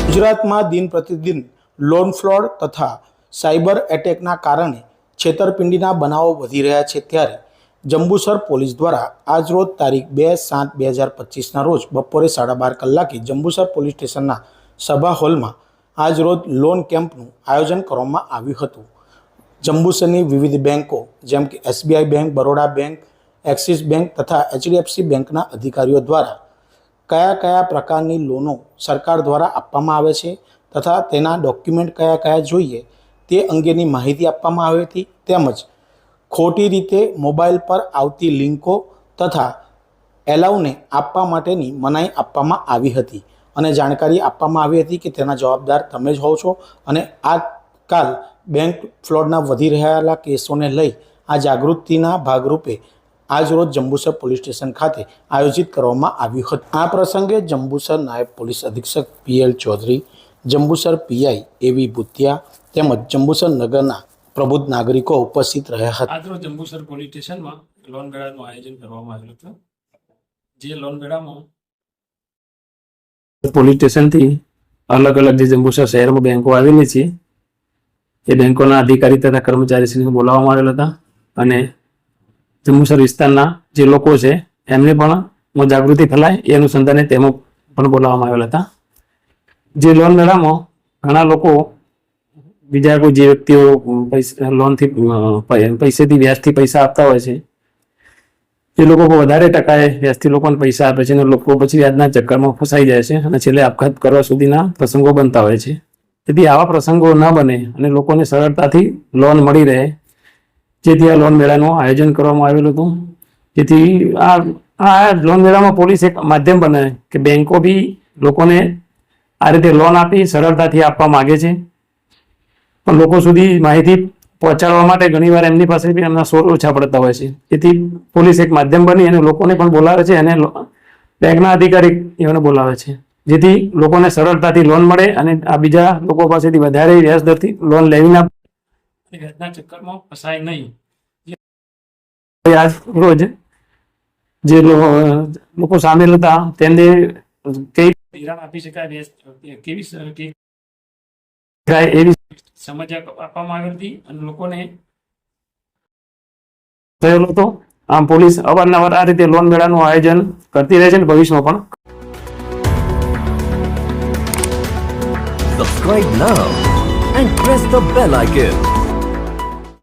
ગુજરાતમાં દિન પ્રતિદિન લોન ફ્રોડ તથા સાયબર એટેકના કારણે છેતરપિંડીના બનાવો વધી રહ્યા છે, ત્યારે જંબુસર પોલીસ દ્વારા આજરોજ તારીખ 2/7/2025ના રોજ બપોરે 12:30 કલાકે જંબુસર પોલીસ સ્ટેશનના સભા હોલમાં આજરોજ લોન કેમ્પનું આયોજન કરવામાં આવ્યું હતું। જંબુસરની વિવિધ બેંકો જેમ કે SBI bank, Baroda bank, axis bank તથા HDFC બેંકના અધિકારીઓ દ્વારા કયા પ્રકારની લોનો સરકાર દ્વારા આપવામાં આવે છે તથા તેના ડોક્યુમેન્ટ કયા જોઈએ તે અંગેની માહિતી આપવામાં આવી હતી, તેમજ ખોટી રીતે મોબાઈલ પર આવતી લિંકો તથા એલાઉને આપવા માટેની મનાઈ આપવામાં આવી હતી અને જાણકારી આપવામાં આવી હતી કે તેના જવાબદાર તમે જ હોવ છો અને આજકાલ બેંક ફ્રોડના વધી રહેલા કેસોને લઈ આ જાગૃતિના ભાગરૂપે આજરોજ જંબુસર પોલીસ સ્ટેશન ખાતે આયોજિત કરવામાં આવ્યું હતું। આ પ્રસંગે જંબુસર નાયબ પોલીસ અધિક્ષક PL Chaudhary, Jambusar PI AV ભૂતિયા તેમજ જંબુસર નગરના પ્રબુદ્ધ નાગરિકો ઉપસ્થિત રહ્યા હતા। આજરોજ જંબુસર પોલીસ સ્ટેશનમાં લોન મેળાનું આયોજન કરવામાં આવ્યું હતું। જે લોન મેળામાં પોલીસ સ્ટેશનથી અલગ જે જંબુસર શહેરમાં બેંકો આવેલી છે એ બેંકોના અધિકારી તથા કર્મચારીશ્રીને બોલાવવામાં આવેલા હતા અને જંબુસર વિસ્તારના જે લોકો છે એમને પણ જાગૃતિ ફેલાય એ અનુસંધાને તેમાં પણ બોલાવવામાં આવેલા હતા। જે લોન મેળામાં ઘણા લોકો બીજા કોઈ જે વ્યક્તિઓ લોનથી પૈસેથી વ્યાજથી પૈસા આપતા હોય છે એ લોકો વધારે ટકાએ વ્યાજથી લોકોને પૈસા આપે છે અને લોકો પછી વ્યાજના ચક્કરમાં ફસાઈ જાય છે અને છેલ્લે આપઘાત કરવા સુધીના પ્રસંગો બનતા હોય છે। તેથી આવા પ્રસંગો ન બને અને લોકોને સરળતાથી લોન મળી રહે જેથી આ લોન મેળાનું આયોજન કરવામાં આવેલું હતું। જેથી આ લોન મેળામાં પોલીસ એક માધ્યમ બને કે બેંકો બી લોકોને આ રીતે લોન આપી સરળતાથી આપવા માગે છે, પણ લોકો સુધી માહિતી પહોંચાડવા માટે ઘણીવાર એમની પાસે બી એમના સોર ઓછા પડતા હોય છે। તેથી પોલીસ એક માધ્યમ બની અને લોકોને પણ બોલાવે છે અને બેંકના અધિકારી એમને બોલાવે છે જેથી લોકોને સરળતાથી લોન મળે અને આ બીજા લોકો પાસેથી વધારે વ્યાજ દરથી લોન લેવી ના વ્યાજના ચક્કરમાં ફસાય નહીં। આજ રોજ જે લોકો સામેલ હતા તેમને કઈ ધિરાણ આપી શકાય, કેવી એવી સમજ આપવામાં આવી હતી અને લોકોને થયેલો હતો। આમ પોલીસ અવારનવાર આ રીતે લોન મેળાનું આયોજન કરતી રહે છે અને ભવિષ્યમાં પણ। Subscribe now and press the bell icon.